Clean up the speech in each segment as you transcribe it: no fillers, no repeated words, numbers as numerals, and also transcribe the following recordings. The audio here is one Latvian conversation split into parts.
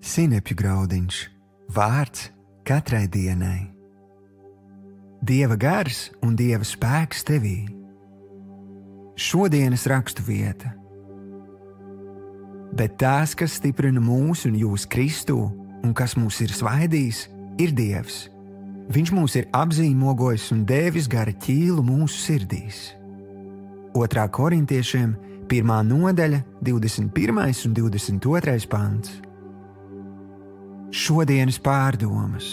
Sinepju graudiņš, vārds katrai dienai. Dieva gars un Dieva spēks tevī. Šodienas rakstu vieta. Bet tās, kas stiprina mūs un jūs Kristū, un kas mūs ir svaidījis, ir Dievs. Viņš mūs ir apzīmogojis un devis gara ķīlu mūsu sirdīs. 2. Korintiešiem 1. nodaļa, 21. un 22. pants. Šodienas pārdomas.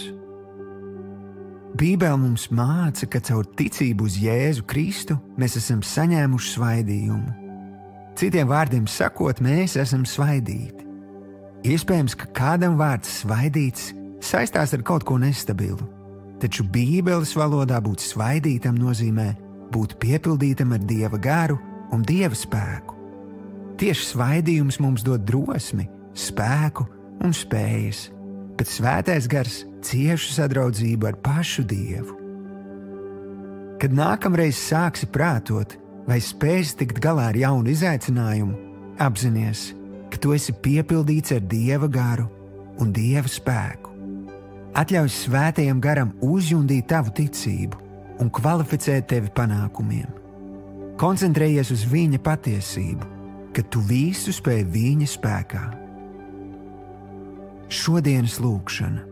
Bībele mums māca, ka caur ticību uz Jēzu Kristu mēs esam saņēmuši svaidījumu. Citiem vārdiem sakot, mēs esam svaidīti. Iespējams, ka kādam vārds svaidīts saistās ar kaut ko nestabilu, taču Bībeles valodā būt svaidītam nozīmē būt piepildītam ar Dieva garu un Dieva spēku. Tieši svaidījums mums dod drosmi, spēku un spējas, bet svētais gars ciešu sadraudzību ar pašu Dievu. Kad nākamreiz sāksi prātot, vai spēsi tikt galā ar jaunu izaicinājumu, apzinies, ka tu esi piepildīts ar Dieva garu un Dieva spēku. Atļauj svētajam garam uzjundīt tavu ticību un kvalificēt tevi panākumiem. Koncentrējies uz viņa patiesību, ka tu visu spēj viņa spēkā. Šodienas lūkšana.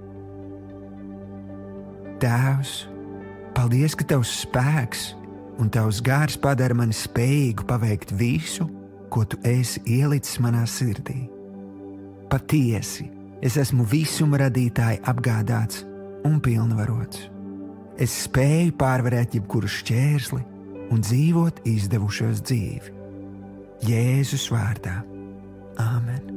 Tēvs, paldies, ka tavs spēks un tavs gars padara mani spējīgu paveikt visu, ko tu esi ielicis manā sirdī. Patiesi, es esmu visuma radītāja apgādāts un pilnvarots. Es spēju pārvarēt jebkuru šķērsli un dzīvot izdevušos dzīvi. Jēzus vārdā. Āmen.